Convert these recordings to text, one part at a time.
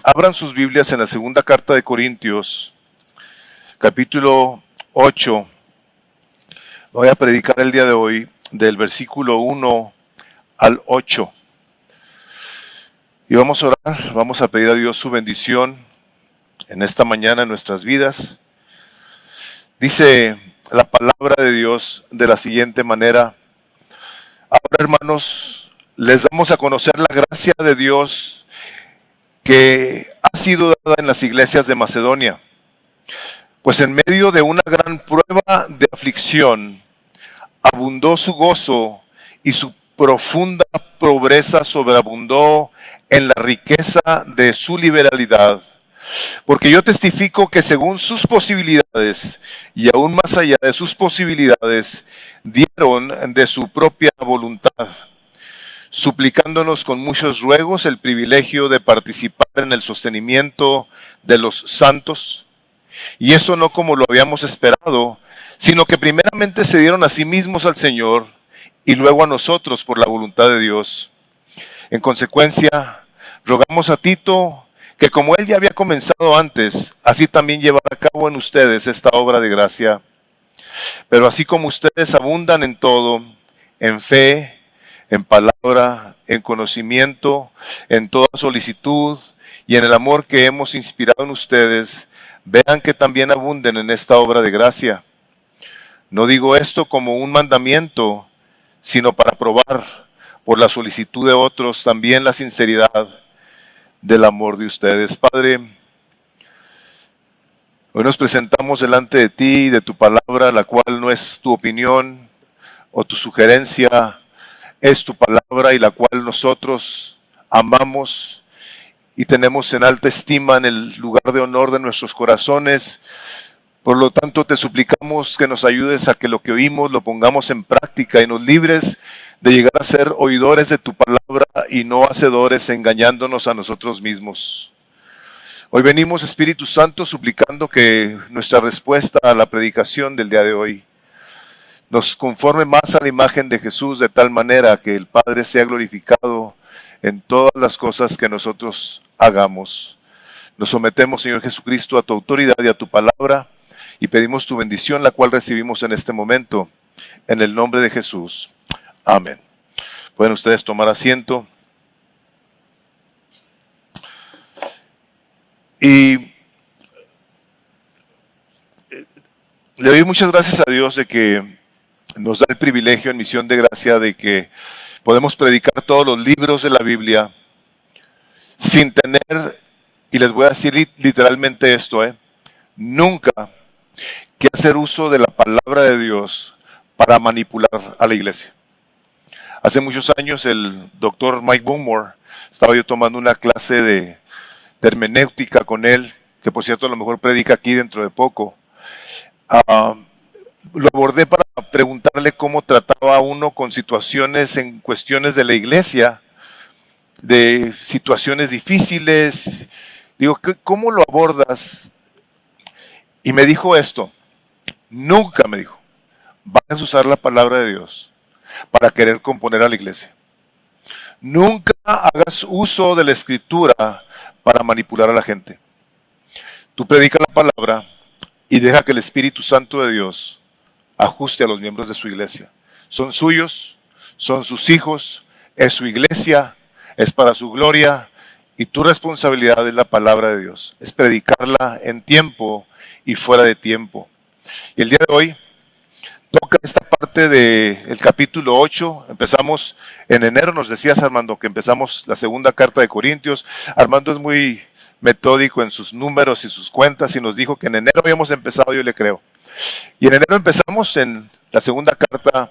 Abran sus Biblias en la segunda carta de Corintios, capítulo 8. Voy a predicar el día de hoy del versículo 1 al 8. Y vamos a orar, vamos a pedir a Dios su bendición en esta mañana en nuestras vidas. Dice la palabra de Dios de la siguiente manera: ahora, hermanos, les damos a conocer la gracia de Dios que ha sido dada en las iglesias de Macedonia. Pues en medio de una gran prueba de aflicción, abundó su gozo y su profunda pobreza sobreabundó en la riqueza de su liberalidad. Porque yo testifico que según sus posibilidades y aún más allá de sus posibilidades, dieron de su propia voluntad, suplicándonos con muchos ruegos el privilegio de participar en el sostenimiento de los santos. Y eso no como lo habíamos esperado, sino que primeramente se dieron a sí mismos al Señor y luego a nosotros por la voluntad de Dios. En consecuencia, rogamos a Tito que como él ya había comenzado antes, así también llevará a cabo en ustedes esta obra de gracia. Pero así como ustedes abundan en todo, en fe, en palabra, en conocimiento, en toda solicitud y en el amor que hemos inspirado en ustedes, vean que también abunden en esta obra de gracia. No digo esto como un mandamiento, sino para probar por la solicitud de otros también la sinceridad del amor de ustedes. Padre, hoy nos presentamos delante de ti y de tu palabra, la cual no es tu opinión o tu sugerencia, es tu palabra y la cual nosotros amamos y tenemos en alta estima en el lugar de honor de nuestros corazones. Por lo tanto, te suplicamos que nos ayudes a que lo que oímos lo pongamos en práctica y nos libres de llegar a ser oidores de tu palabra y no hacedores, engañándonos a nosotros mismos. Hoy venimos, Espíritu Santo, suplicando que nuestra respuesta a la predicación del día de hoy nos conforme más a la imagen de Jesús, de tal manera que el Padre sea glorificado en todas las cosas que nosotros hagamos. Nos sometemos, Señor Jesucristo, a tu autoridad y a tu palabra y pedimos tu bendición, la cual recibimos en este momento, en el nombre de Jesús. Amén. Pueden ustedes tomar asiento. Y le doy muchas gracias a Dios de que nos da el privilegio en Misión de Gracia de que podemos predicar todos los libros de la Biblia sin tener, y les voy a decir literalmente esto, nunca que hacer uso de la palabra de Dios para manipular a la iglesia. Hace muchos años el doctor Mike Boomore, estaba yo tomando una clase de hermenéutica con él, que por cierto a lo mejor predica aquí dentro de poco. Lo abordé para preguntarle cómo trataba uno con situaciones en cuestiones de la iglesia, de situaciones difíciles. Digo, ¿cómo lo abordas? Y me dijo esto: nunca, me dijo, vas a usar la palabra de Dios para querer componer a la iglesia. Nunca hagas uso de la escritura para manipular a la gente. Tú predica la palabra y deja que el Espíritu Santo de Dios ajuste a los miembros de su iglesia. Son suyos, son sus hijos, es su iglesia, es para su gloria, y tu responsabilidad es la palabra de Dios, es predicarla en tiempo y fuera de tiempo. Y el día de hoy toca esta parte del capítulo 8. Empezamos en enero, nos decías, Armando, que empezamos la segunda carta de Corintios. Armando es muy metódico en sus números y sus cuentas y nos dijo que en enero habíamos empezado, yo le creo. Y en enero empezamos en la segunda carta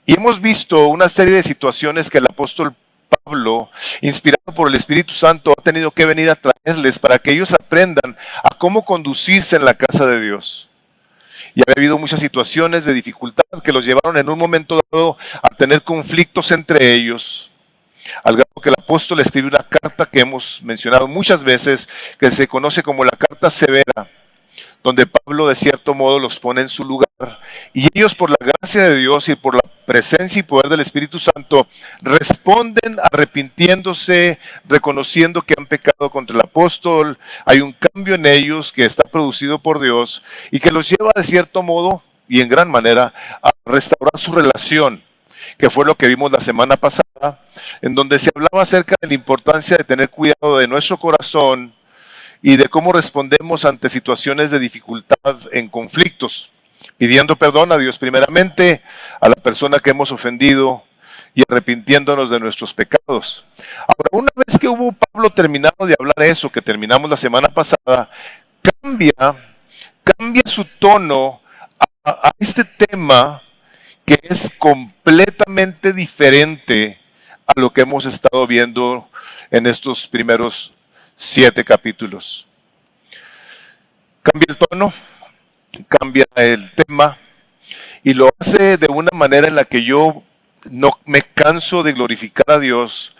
y hemos visto una serie de situaciones que el apóstol Pablo, inspirado por el Espíritu Santo, ha tenido que venir a traerles para que ellos aprendan a cómo conducirse en la casa de Dios. Y había habido muchas situaciones de dificultad que los llevaron en un momento dado a tener conflictos entre ellos, al grado que el apóstol escribe una carta que hemos mencionado muchas veces, que se conoce como la carta severa, donde Pablo de cierto modo los pone en su lugar, y ellos por la gracia de Dios y por la presencia y poder del Espíritu Santo responden arrepintiéndose, reconociendo que han pecado contra el apóstol. Hay un cambio en ellos que está producido por Dios y que los lleva de cierto modo y en gran manera a restaurar su relación, que fue lo que vimos la semana pasada, en donde se hablaba acerca de la importancia de tener cuidado de nuestro corazón y de cómo respondemos ante situaciones de dificultad en conflictos, pidiendo perdón a Dios primeramente, a la persona que hemos ofendido y arrepintiéndonos de nuestros pecados. Ahora, una vez que hubo Pablo terminado de hablar eso, que terminamos la semana pasada, cambia su tono a este tema que es completamente diferente a lo que hemos estado viendo en estos primeros 7 capítulos. Cambia el tono, cambia el tema y lo hace de una manera en la que yo no me canso de glorificar a Dios,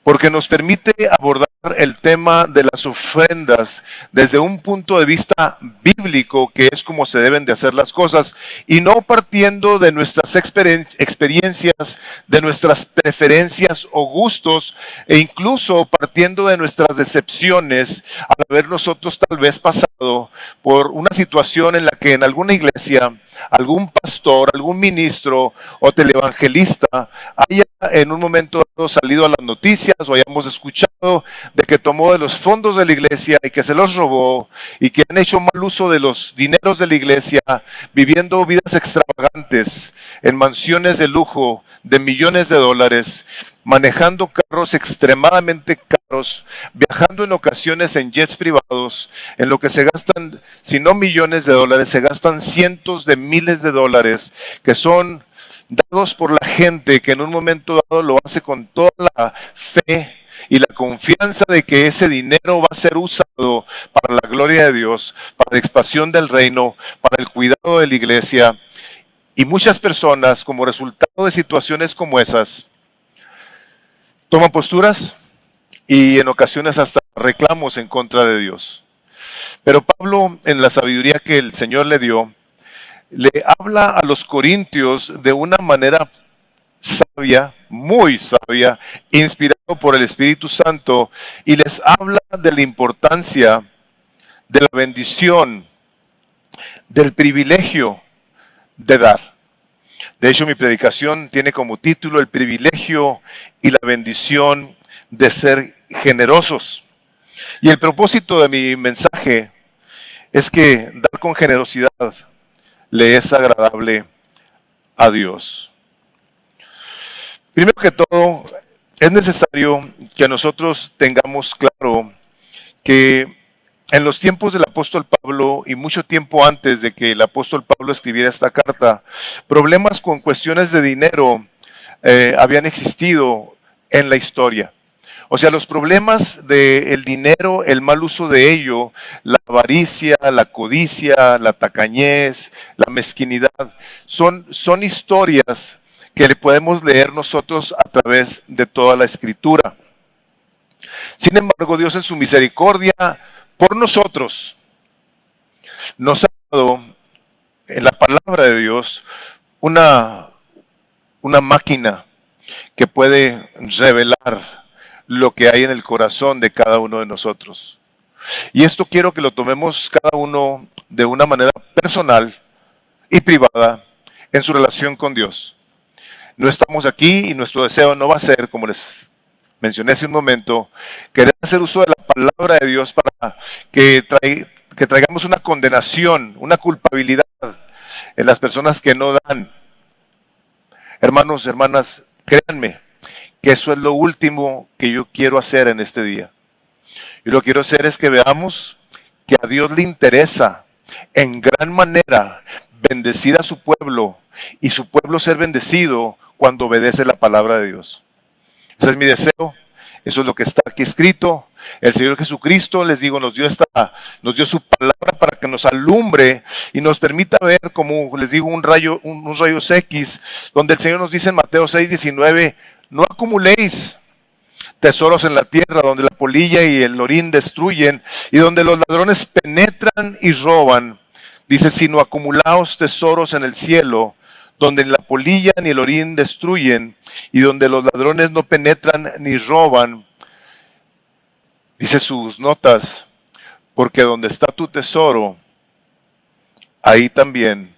porque nos permite abordar el tema de las ofrendas desde un punto de vista bíblico, que es como se deben de hacer las cosas, y no partiendo de nuestras experiencias, de nuestras preferencias o gustos, e incluso partiendo de nuestras decepciones al haber nosotros tal vez pasado por una situación en la que en alguna iglesia, algún pastor, algún ministro o televangelista haya en un momento dado salido a las noticias o hayamos escuchado de que tomó de los fondos de la iglesia y que se los robó y que han hecho mal uso de los dineros de la iglesia, viviendo vidas extravagantes en mansiones de lujo de millones de dólares, manejando carros extremadamente caros, viajando en ocasiones en jets privados, en lo que se gastan, si no millones de dólares, se gastan cientos de miles de dólares que son dados por la gente que en un momento dado lo hace con toda la fe y la confianza de que ese dinero va a ser usado para la gloria de Dios, para la expansión del reino, para el cuidado de la iglesia. Y muchas personas, como resultado de situaciones como esas, toman posturas y en ocasiones hasta reclamos en contra de Dios. Pero Pablo, en la sabiduría que el Señor le dio, le habla a los corintios de una manera sabia, muy sabia, inspirado por el Espíritu Santo, y les habla de la importancia de la bendición, del privilegio de dar. De hecho, mi predicación tiene como título el privilegio y la bendición de ser generosos. Y el propósito de mi mensaje es que dar con generosidad le es agradable a Dios. Primero que todo, es necesario que nosotros tengamos claro que en los tiempos del apóstol Pablo y mucho tiempo antes de que el apóstol Pablo escribiera esta carta, problemas con cuestiones de dinero habían existido en la historia. O sea, los problemas del dinero, el mal uso de ello, la avaricia, la codicia, la tacañez, la mezquinidad, son historias que le podemos leer nosotros a través de toda la Escritura. Sin embargo, Dios en su misericordia por nosotros nos ha dado en la palabra de Dios una máquina que puede revelar lo que hay en el corazón de cada uno de nosotros. Y esto quiero que lo tomemos cada uno de una manera personal y privada en su relación con Dios. No estamos aquí y nuestro deseo no va a ser, como les mencioné hace un momento, querer hacer uso de la palabra de Dios para que traigamos una condenación, una culpabilidad en las personas que no dan. Hermanos, hermanas, créanme que eso es lo último que yo quiero hacer en este día. Y lo que quiero hacer es que veamos que a Dios le interesa en gran manera bendecir a su pueblo y su pueblo ser bendecido cuando obedece la palabra de Dios. Ese es mi deseo, eso es lo que está aquí escrito. El Señor Jesucristo, les digo, nos dio su palabra para que nos alumbre y nos permita ver, como les digo, unos rayos X, donde el Señor nos dice en Mateo 6:19, no acumuléis tesoros en la tierra, donde la polilla y el orín destruyen, y donde los ladrones penetran y roban. Dice, sino acumulaos tesoros en el cielo, donde ni la polilla ni el orín destruyen, y donde los ladrones no penetran ni roban. Dice sus notas, porque donde está tu tesoro, ahí también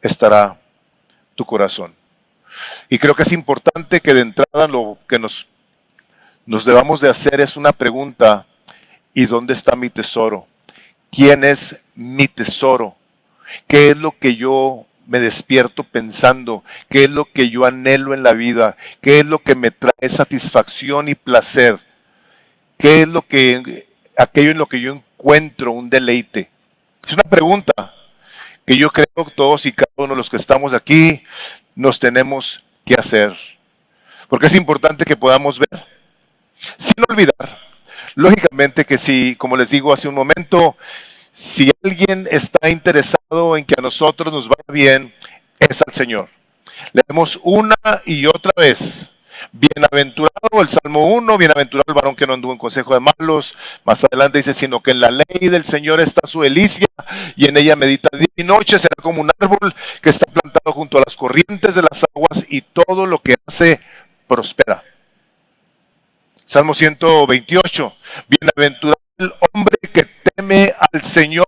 estará tu corazón. Y creo que es importante que de entrada lo que nos debamos de hacer es una pregunta: ¿y dónde está mi tesoro? ¿Quién es mi tesoro? ¿Qué es lo que yo me despierto pensando? ¿Qué es lo que yo anhelo en la vida? ¿Qué es lo que me trae satisfacción y placer? ¿Qué es aquello en lo que yo encuentro un deleite? Es una pregunta que yo creo que todos y cada uno de los que estamos aquí nos tenemos que hacer. Porque es importante que podamos ver, sin olvidar, lógicamente que si, como les digo hace un momento, si alguien está interesado en que a nosotros nos vaya bien, es al Señor. Leemos una y otra vez: bienaventurado, el Salmo 1, bienaventurado el varón que no anduvo en consejo de malos. Más adelante dice, sino que en la ley del Señor está su delicia, y en ella medita día y noche. Será como un árbol que está plantado junto a las corrientes de las aguas, y todo lo que hace prospera. Salmo 128, bienaventurado el hombre que teme al Señor.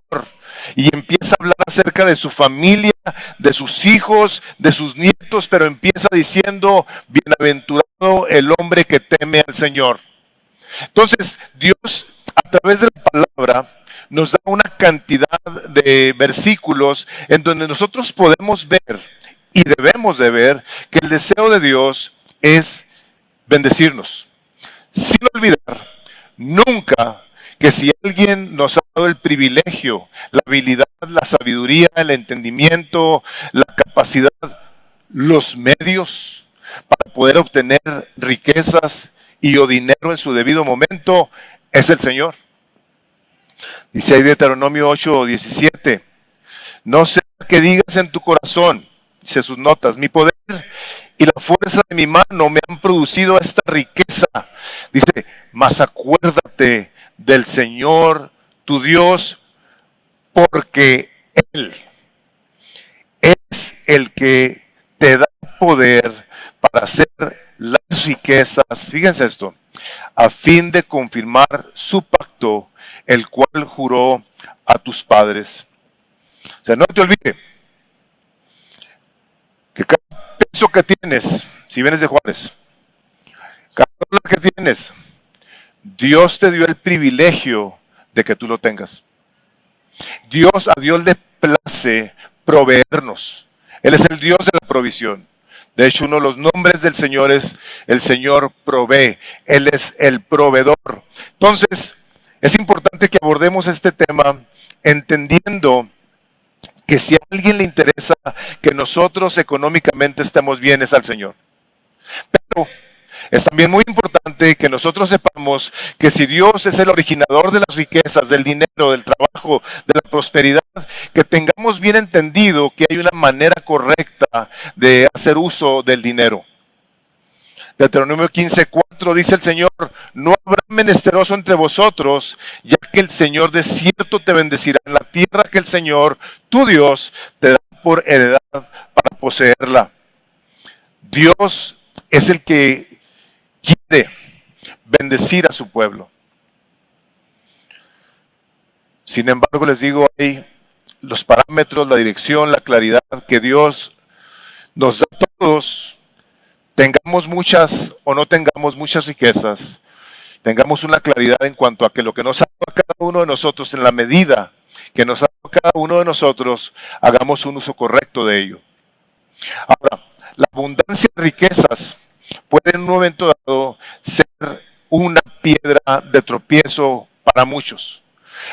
Y empieza a hablar acerca de su familia, de sus hijos, de sus nietos, pero empieza diciendo, bienaventurado el hombre que teme al Señor. Entonces, Dios, a través de la palabra, nos da una cantidad de versículos en donde nosotros podemos ver y debemos de ver que el deseo de Dios es bendecirnos. Sin olvidar nunca que si alguien nos ha dado el privilegio, la habilidad, la sabiduría, el entendimiento, la capacidad, los medios para poder obtener riquezas y o dinero en su debido momento, es el Señor. Dice ahí Deuteronomio 8:17, no sea que digas en tu corazón, dice sus notas, mi poder y la fuerza de mi mano me han producido esta riqueza. Dice, mas acuérdate del Señor tu Dios, porque Él es el que te da poder para hacer las riquezas, fíjense esto, a fin de confirmar su pacto, el cual juró a tus padres. O sea, no te olvides que cada peso que tienes, si vienes de Juárez, cada dólar que tienes, Dios te dio el privilegio de que tú lo tengas. A Dios le place proveernos. Él es el Dios de la provisión. De hecho, uno de los nombres del Señor es el Señor provee. Él es el proveedor. Entonces, es importante que abordemos este tema entendiendo que si a alguien le interesa que nosotros económicamente estemos bien, es al Señor. Pero es también muy importante que nosotros sepamos que si Dios es el originador de las riquezas, del dinero, del trabajo, de la prosperidad, que tengamos bien entendido que hay una manera correcta de hacer uso del dinero. Deuteronomio 15:4 dice el Señor, no habrá menesteroso entre vosotros, ya que el Señor de cierto te bendecirá en la tierra que el Señor, tu Dios, te da por heredad para poseerla. Dios es el que quiere bendecir a su pueblo. Sin embargo, les digo, hay los parámetros, la dirección, la claridad que Dios nos da a todos, tengamos muchas o no tengamos muchas riquezas, tengamos una claridad en cuanto a que lo que nos ha dado a cada uno de nosotros, en la medida que nos ha dado a cada uno de nosotros, hagamos un uso correcto de ello. Ahora, la abundancia de riquezas puede en un momento dado ser una piedra de tropiezo para muchos.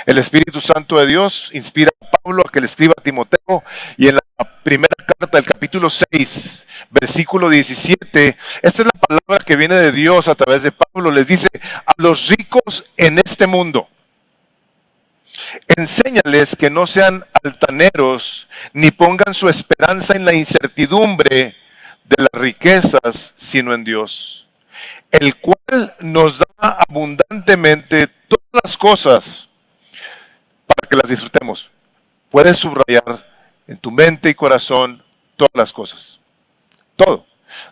El Espíritu Santo de Dios inspira a Pablo a que le escriba a Timoteo, y en la primera carta del capítulo 6, versículo 17, esta es la palabra que viene de Dios a través de Pablo, les dice, a los ricos en este mundo, enséñales que no sean altaneros, ni pongan su esperanza en la incertidumbre de las riquezas, sino en Dios, el cual nos da abundantemente todas las cosas para que las disfrutemos. Puedes subrayar en tu mente y corazón todas las cosas. Todo.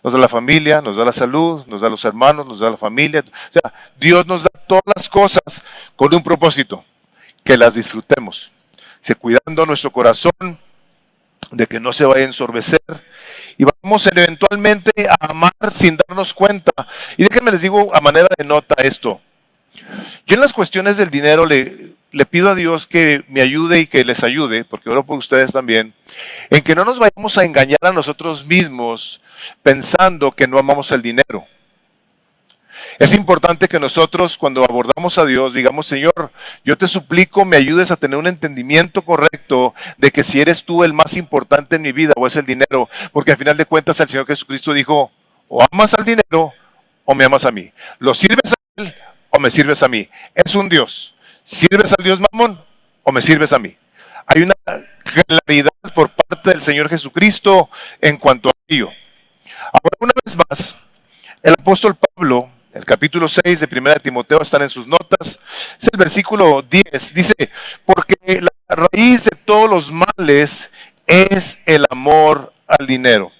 Nos da la familia, nos da la salud, nos da los hermanos, nos da la familia. O sea, Dios nos da todas las cosas con un propósito, que las disfrutemos. Se cuidando nuestro corazón de que no se vaya a ensorbecer y vamos eventualmente a amar sin darnos cuenta. Y déjenme les digo a manera de nota esto. Yo en las cuestiones del dinero le pido a Dios que me ayude y que les ayude, porque oro por ustedes también, en que no nos vayamos a engañar a nosotros mismos pensando que no amamos el dinero. Es importante que nosotros cuando abordamos a Dios digamos, Señor, yo te suplico me ayudes a tener un entendimiento correcto de que si eres tú el más importante en mi vida o es el dinero, porque al final de cuentas el Señor Jesucristo dijo, o amas al dinero o me amas a mí. ¿Lo sirves a Él o me sirves a mí? Es un Dios. ¿Sirves al Dios Mamón o me sirves a mí? Hay una claridad por parte del Señor Jesucristo en cuanto a ello. Ahora, una vez más, el apóstol Pablo, el capítulo 6 de 1 de Timoteo, están en sus notas, es el versículo 10, dice, porque la raíz de todos los males es el amor al dinero,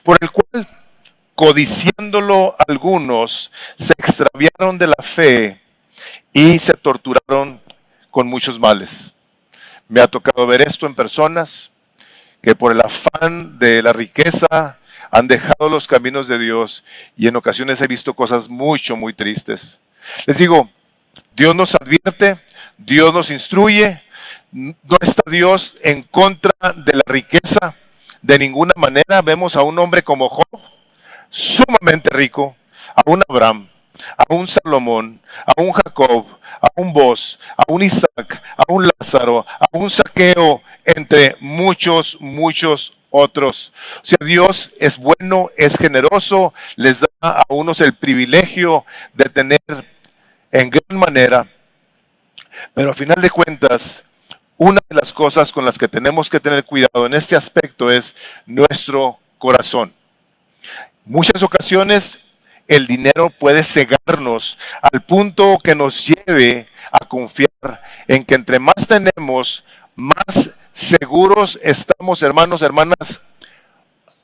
por el cual, codiciándolo algunos, se extraviaron de la fe y se torturaron con muchos males. Me ha tocado ver esto en personas que por el afán de la riqueza han dejado los caminos de Dios y en ocasiones he visto cosas muy tristes. Les digo, Dios nos advierte, Dios nos instruye, no está Dios en contra de la riqueza de ninguna manera. Vemos a un hombre como Job, sumamente rico, a un Abraham, a un Salomón, a un Jacob, a un Boaz, a un Isaac, a un Lázaro, a un Zaqueo, entre muchos otros. O sea, Dios es bueno, es generoso, les da a unos el privilegio de tener en gran manera, pero al final de cuentas, una de las cosas con las que tenemos que tener cuidado en este aspecto es nuestro corazón. Muchas ocasiones el dinero puede cegarnos al punto que nos lleve a confiar en que entre más tenemos, más seguros estamos, hermanos, hermanas.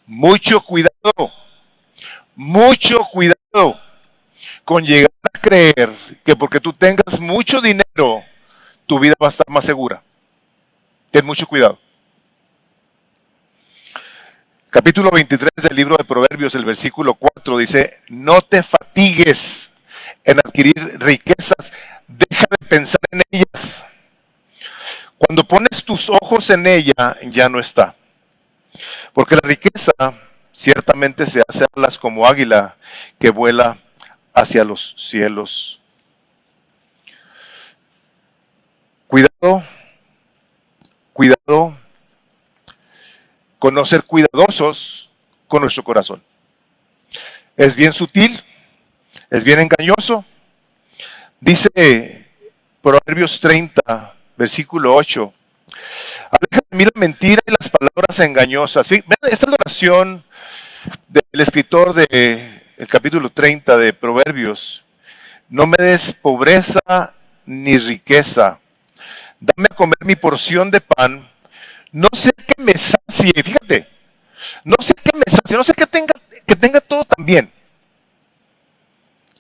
Mucho cuidado con llegar a creer que porque tú tengas mucho dinero, tu vida va a estar más segura. Ten mucho cuidado. Capítulo 23 del libro de Proverbios, el versículo 4 dice, no te fatigues en adquirir riquezas, deja de pensar en ellas. Cuando pones tus ojos en ella, ya no está. Porque la riqueza ciertamente se hace alas como águila que vuela hacia los cielos. Cuidado con no ser cuidadosos con nuestro corazón. Es bien sutil, es bien engañoso. Dice Proverbios 30, versículo 8. Aleja de mí la mentira y las palabras engañosas. Esta es la oración del escritor del capítulo 30 de Proverbios. No me des pobreza ni riqueza. Dame a comer mi porción de pan. No sé qué me sacie, fíjate. No sé qué me sacie, no sé que tenga todo también.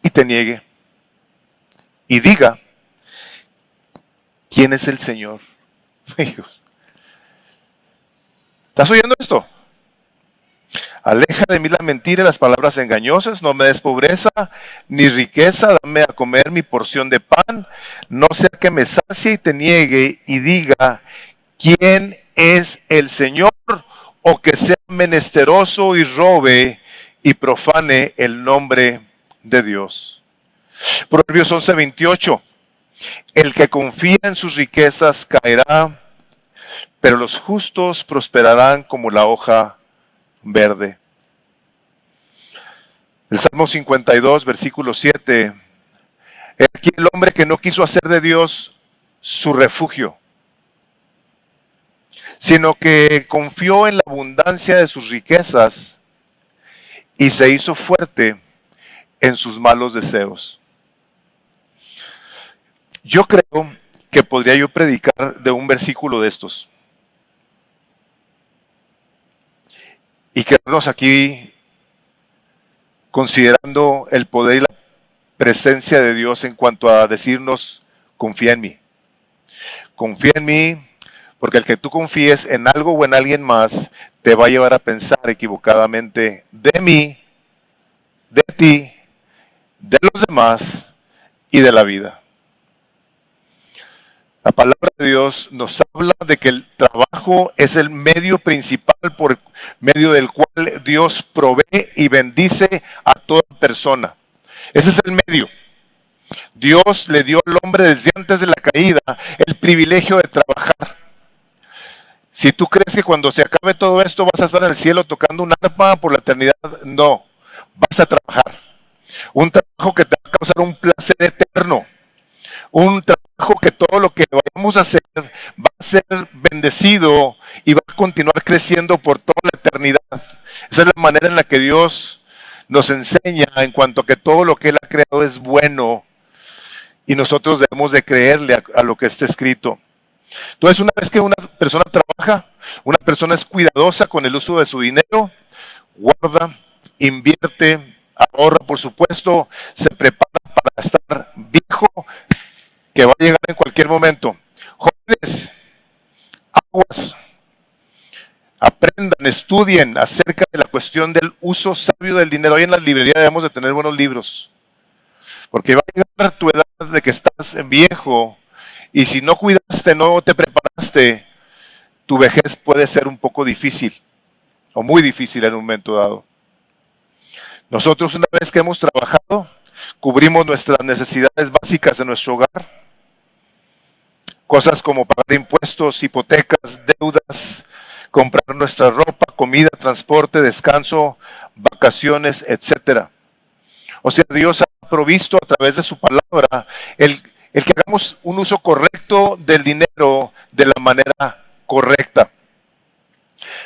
Y te niegue. Y diga, ¿quién es el Señor? Hijos. ¿Estás oyendo esto? Aleja de mí la mentira y las palabras engañosas, no me des pobreza ni riqueza, dame a comer mi porción de pan, no sea que me sacie y te niegue y diga, ¿quién es el Señor? O que sea menesteroso y robe y profane el nombre de Dios. Proverbios 11:28, el que confía en sus riquezas caerá, pero los justos prosperarán como la hoja verde. El Salmo 52, versículo 7. He aquí el hombre que no quiso hacer de Dios su refugio, sino que confió en la abundancia de sus riquezas y se hizo fuerte en sus malos deseos. Yo creo que podría yo predicar de un versículo de estos. y quedarnos aquí considerando el poder y la presencia de Dios en cuanto a decirnos, confía en mí. Confía en mí, porque el que tú confíes en algo o en alguien más te va a llevar a pensar equivocadamente de mí, de ti, de los demás y de la vida. La palabra de Dios nos habla de que el trabajo es el medio principal por medio del cual Dios provee y bendice a toda persona. Ese es el medio. Dios le dio al hombre desde antes de la caída el privilegio de trabajar. Si tú crees que cuando se acabe todo esto vas a estar en el cielo tocando un arpa por la eternidad, no. Vas a trabajar. Un trabajo que te va a causar un placer eterno. Un trabajo que todo lo que vayamos a hacer va a ser bendecido y va a continuar creciendo por toda la eternidad. Esa es la manera en la que Dios nos enseña en cuanto a que todo lo que Él ha creado es bueno y nosotros debemos de creerle a lo que está escrito. Entonces, una vez que una persona trabaja, una persona es cuidadosa con el uso de su dinero, guarda, invierte, ahorra, por supuesto, se prepara para estar viejo, que va a llegar en cualquier momento. Jóvenes, aguas, aprendan, estudien acerca de la cuestión del uso sabio del dinero. Hoy en las librerías debemos de tener buenos libros, porque va a llegar tu edad de que estás viejo y si no cuidaste, no te preparaste, tu vejez puede ser un poco difícil o muy difícil en un momento dado. Nosotros, una vez que hemos trabajado, cubrimos nuestras necesidades básicas de nuestro hogar. Cosas como pagar impuestos, hipotecas, deudas, comprar nuestra ropa, comida, transporte, descanso, vacaciones, etc. O sea, Dios ha provisto a través de su palabra el que hagamos un uso correcto del dinero de la manera correcta.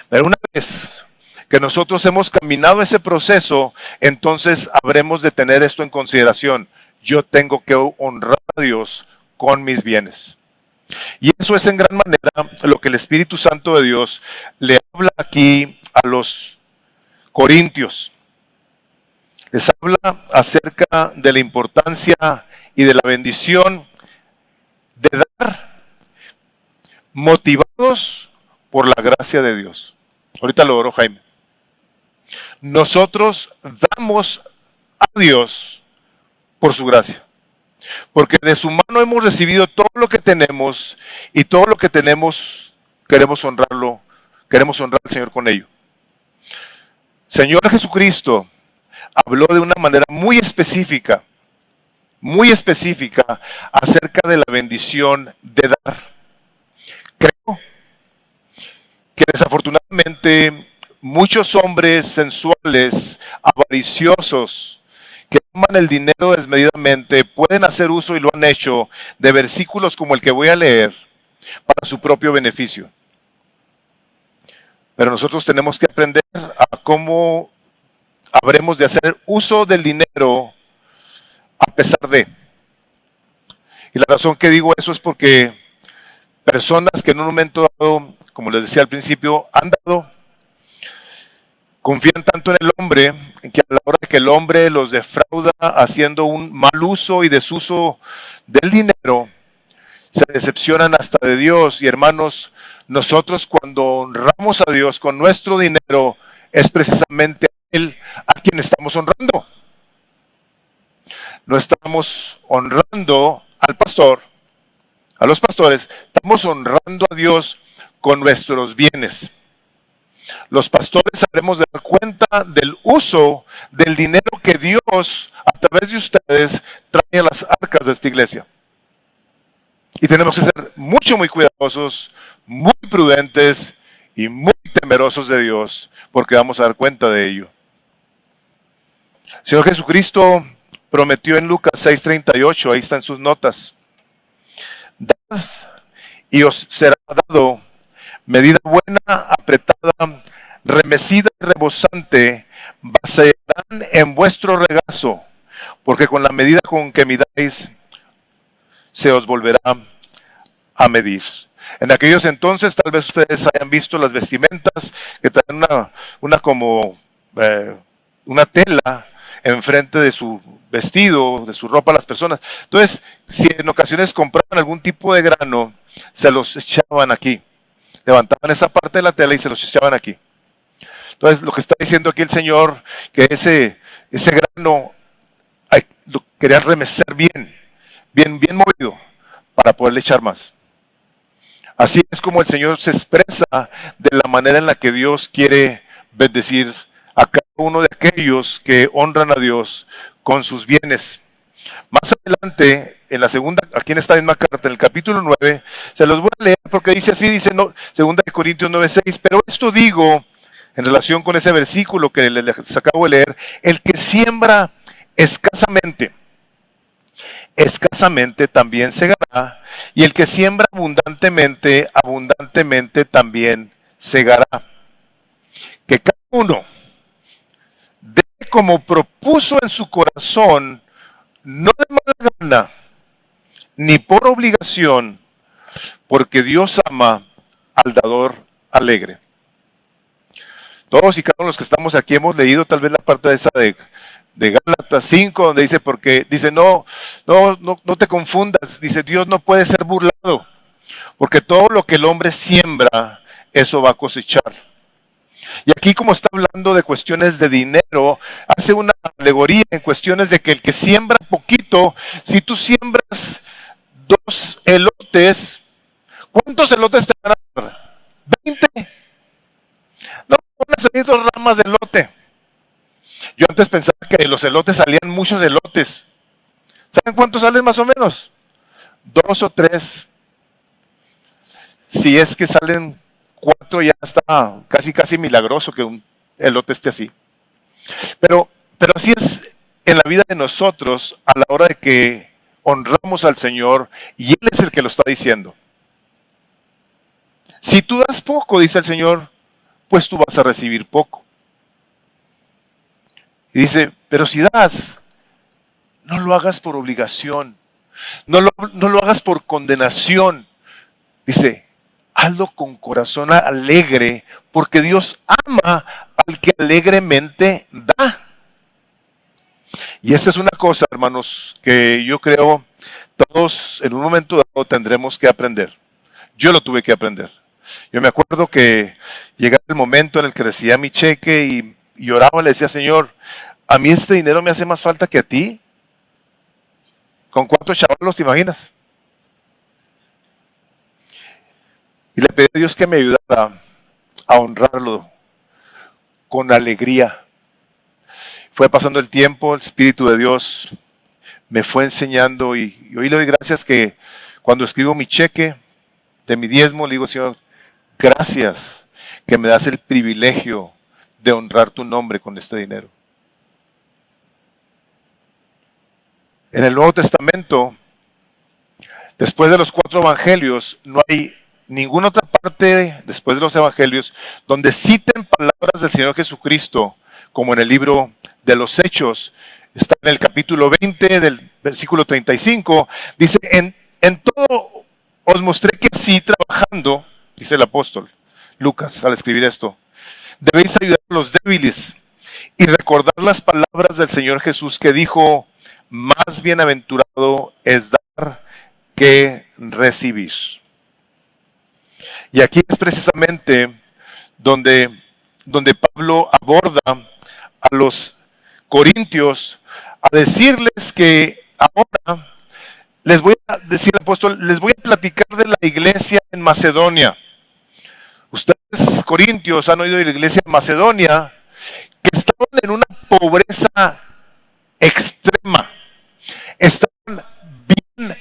Pero una vez que nosotros hemos caminado ese proceso, entonces habremos de tener esto en consideración. Yo tengo que honrar a Dios con mis bienes. Y eso es en gran manera lo que el Espíritu Santo de Dios le habla aquí a los corintios. Les habla acerca de la importancia y de la bendición de dar motivados por la gracia de Dios. Ahorita lo oro, Jaime. Nosotros damos a Dios por su gracia. Porque de su mano hemos recibido todo lo que tenemos y todo lo que tenemos queremos honrarlo, queremos honrar al Señor con ello. Señor Jesucristo habló de una manera muy específica acerca de la bendición de dar. Creo que desafortunadamente muchos hombres sensuales, avariciosos, que aman el dinero desmedidamente, pueden hacer uso, y lo han hecho, de versículos como el que voy a leer para su propio beneficio. Pero nosotros tenemos que aprender a cómo habremos de hacer uso del dinero a pesar de. Y la razón que digo eso es porque personas que en un momento dado, como les decía al principio, han dado, confían tanto en el hombre que a la hora que el hombre los defrauda haciendo un mal uso y desuso del dinero, se decepcionan hasta de Dios. Y hermanos, nosotros cuando honramos a Dios con nuestro dinero, es precisamente a Él a quien estamos honrando. No estamos honrando al pastor, a los pastores, estamos honrando a Dios con nuestros bienes. Los pastores sabremos dar cuenta del uso del dinero que Dios, a través de ustedes, trae a las arcas de esta iglesia. Y tenemos que ser muy cuidadosos, muy prudentes y muy temerosos de Dios, porque vamos a dar cuenta de ello. Señor Jesucristo prometió en Lucas 6:38, ahí están sus notas: dad y os será dado, medida buena, apretada, remecida y rebosante, vaciarán en vuestro regazo, porque con la medida con que midáis, se os volverá a medir. En aquellos entonces tal vez ustedes hayan visto las vestimentas que traen una como una tela enfrente de su vestido, de su ropa a las personas. Entonces, si en ocasiones compraban algún tipo de grano, se los echaban aquí. Levantaban esa parte de la tela y se los echaban aquí. Entonces, lo que está diciendo aquí el Señor, que ese grano lo querían remecer bien movido, para poderle echar más. Así es como el Señor se expresa de la manera en la que Dios quiere bendecir a cada uno de aquellos que honran a Dios con sus bienes. Más adelante, en la segunda, aquí en esta misma carta, en el capítulo 9, se los voy a leer porque dice así, dice segunda de Corintios 9:6, pero esto digo en relación con ese versículo que les acabo de leer, el que siembra escasamente también segará, y el que siembra abundantemente también segará. Que cada uno dé como propuso en su corazón, no de mala gana, ni por obligación, porque Dios ama al dador alegre. Todos y cada uno de los que estamos aquí hemos leído tal vez la parte de esa de Gálatas 5, donde dice, porque dice, no te confundas, dice, Dios no puede ser burlado, porque todo lo que el hombre siembra, eso va a cosechar. Y aquí, como está hablando de cuestiones de dinero, hace una alegoría en cuestiones de que el que siembra poquito, si tú siembras 2 elotes, ¿cuántos elotes te van a dar? 20. No van a salir 2 ramas de elote. Yo antes pensaba que de los elotes salían muchos elotes. ¿Saben cuántos salen más o menos? 2 o 3. Si es que salen 4, ya está casi milagroso que un elote esté así. Pero así es en la vida de nosotros a la hora de que honramos al Señor y Él es el que lo está diciendo. Si tú das poco, dice el Señor, pues tú vas a recibir poco. Y dice, pero si das, no lo hagas por obligación, no lo hagas por condenación. Dice, hazlo con corazón alegre, porque Dios ama al que alegremente da. Y esa es una cosa, hermanos, que yo creo todos en un momento dado tendremos que aprender. Yo lo tuve que aprender. Yo me acuerdo que llegaba el momento en el que recibía mi cheque y oraba, le decía, Señor, a mí este dinero me hace más falta que a ti. ¿Con cuántos chavalos te imaginas? Y le pedí a Dios que me ayudara a honrarlo con alegría. Fue pasando el tiempo, el Espíritu de Dios me fue enseñando y hoy le doy gracias que cuando escribo mi cheque de mi diezmo, le digo, Señor, gracias que me das el privilegio de honrar tu nombre con este dinero. En el Nuevo Testamento, después de los 4 evangelios, no hay ninguna otra parte después de los evangelios donde citen palabras del Señor Jesucristo, como en el libro de los Hechos. Está en el capítulo 20 del versículo 35. Dice, en todo os mostré que así trabajando, dice el apóstol Lucas al escribir esto, debéis ayudar a los débiles y recordar las palabras del Señor Jesús que dijo, más bienaventurado es dar que recibir. Y aquí es precisamente donde Pablo aborda a los corintios a decirles que ahora les voy a decir, apóstol, les voy a platicar de la iglesia en Macedonia. Ustedes, corintios, han oído de la iglesia en Macedonia, que estaban en una pobreza extrema. Estaban bien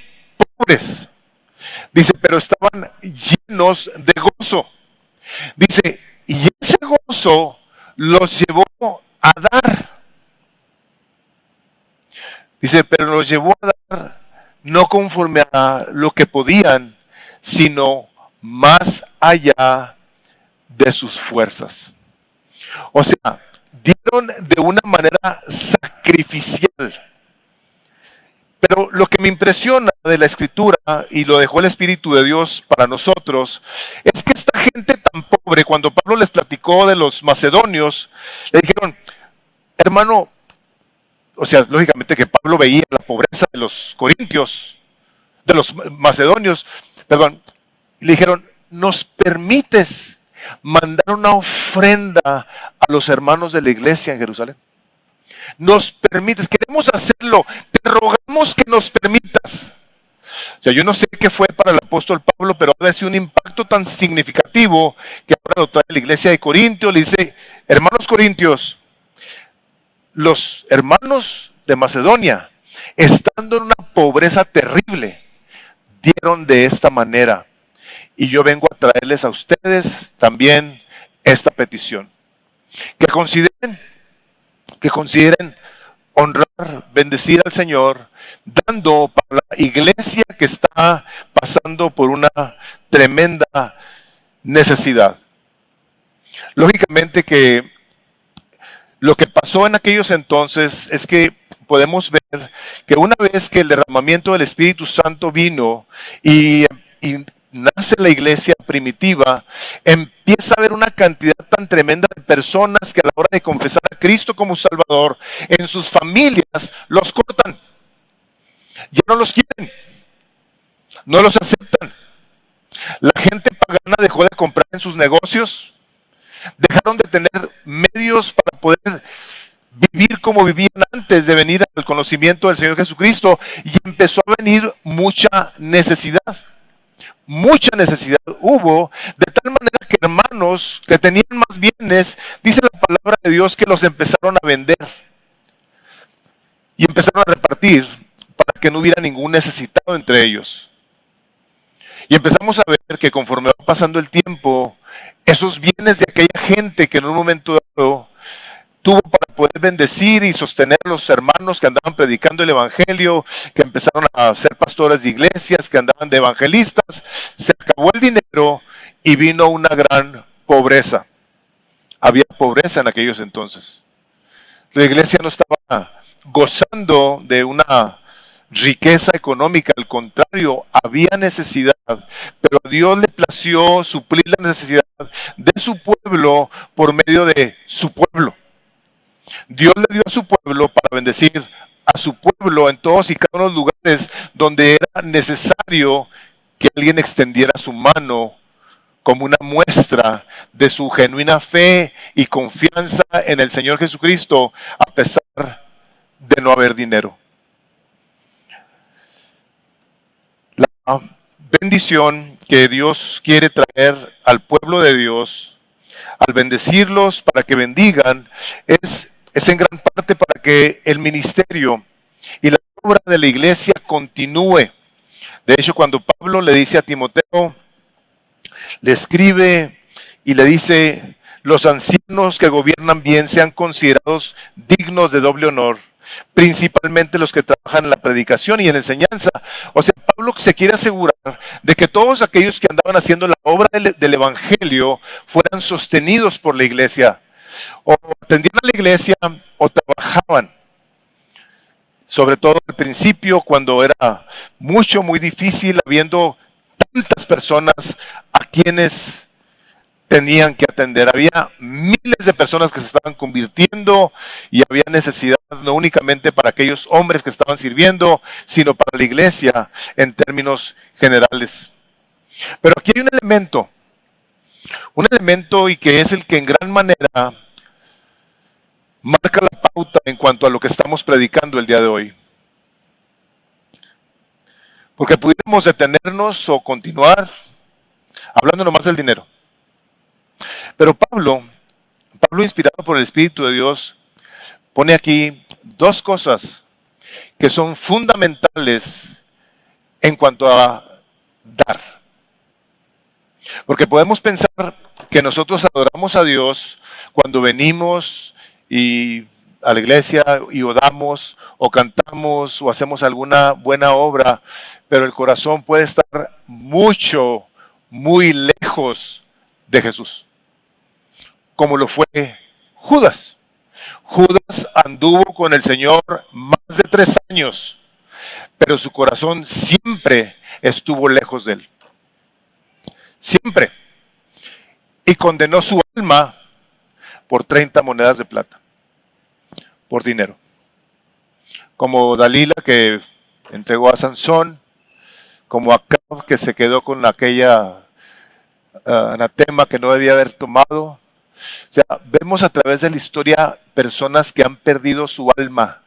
pobres. Dice, pero estaban llenos de gozo. Dice, y ese gozo los llevó a dar. Dice, pero los llevó a dar no conforme a lo que podían, sino más allá de sus fuerzas. O sea, dieron de una manera sacrificial. Pero lo que me impresiona de la Escritura, y lo dejó el Espíritu de Dios para nosotros, es que esta gente tan pobre, cuando Pablo les platicó de los macedonios, le dijeron, hermano, o sea, lógicamente que Pablo veía la pobreza de los corintios, de los macedonios, perdón, y le dijeron, ¿nos permites mandar una ofrenda a los hermanos de la iglesia en Jerusalén? Nos permites, queremos hacerlo, te rogamos que nos permitas. O sea, yo no sé qué fue para el apóstol Pablo, pero ha sido un impacto tan significativo que ahora lo trae la iglesia de Corintios, le dice, hermanos corintios, los hermanos de Macedonia, estando en una pobreza terrible, dieron de esta manera. Y yo vengo a traerles a ustedes también esta petición. Que consideren honrar, bendecir al Señor, dando para la iglesia que está pasando por una tremenda necesidad. Lógicamente que lo que pasó en aquellos entonces es que podemos ver que una vez que el derramamiento del Espíritu Santo vino y nace la iglesia primitiva, empieza a haber una cantidad tan tremenda de personas que a la hora de confesar a Cristo como Salvador, en sus familias los cortan. Ya no los quieren, no los aceptan. La gente pagana dejó de comprar en sus negocios, dejaron de tener medios para poder vivir como vivían antes de venir al conocimiento del Señor Jesucristo, y empezó a venir mucha necesidad. Mucha necesidad hubo, de tal manera que hermanos que tenían más bienes, dice la palabra de Dios, que los empezaron a vender y empezaron a repartir para que no hubiera ningún necesitado entre ellos. Y empezamos a ver que conforme va pasando el tiempo, esos bienes de aquella gente que en un momento dado tuvo para poder bendecir y sostener a los hermanos que andaban predicando el evangelio, que empezaron a ser pastores de iglesias, que andaban de evangelistas, se acabó el dinero y vino una gran pobreza. Había pobreza en aquellos entonces. La iglesia no estaba gozando de una riqueza económica, al contrario, había necesidad, pero a Dios le plació suplir la necesidad de su pueblo por medio de su pueblo. Dios le dio a su pueblo para bendecir a su pueblo en todos y cada uno de los lugares donde era necesario que alguien extendiera su mano como una muestra de su genuina fe y confianza en el Señor Jesucristo, a pesar de no haber dinero. La bendición que Dios quiere traer al pueblo de Dios, al bendecirlos para que bendigan, es en gran parte para que el ministerio y la obra de la iglesia continúe. De hecho, cuando Pablo le dice a Timoteo, le escribe y le dice, los ancianos que gobiernan bien sean considerados dignos de doble honor, principalmente los que trabajan en la predicación y en enseñanza. O sea, Pablo se quiere asegurar de que todos aquellos que andaban haciendo la obra del evangelio fueran sostenidos por la iglesia, o atendían a la iglesia o trabajaban. Sobre todo al principio, cuando era muy difícil, habiendo tantas personas a quienes tenían que atender. Había miles de personas que se estaban convirtiendo y había necesidad no únicamente para aquellos hombres que estaban sirviendo, sino para la iglesia en términos generales. Pero aquí hay un elemento y que es el que en gran manera marca la pauta en cuanto a lo que estamos predicando el día de hoy. Porque pudiéramos detenernos o continuar hablando nomás del dinero. Pero Pablo, inspirado por el Espíritu de Dios, pone aquí dos cosas que son fundamentales en cuanto a dar. Porque podemos pensar que nosotros adoramos a Dios cuando venimos a la iglesia y oramos o cantamos o hacemos alguna buena obra, pero el corazón puede estar muy lejos de Jesús, como lo fue Judas. Judas anduvo con el Señor más de 3 años, pero su corazón siempre estuvo lejos de él. Siempre. Y condenó su alma por 30 monedas de plata, por dinero. Como Dalila, que entregó a Sansón, como Acab, que se quedó con aquella anatema que no debía haber tomado. O sea, vemos a través de la historia personas que han perdido su alma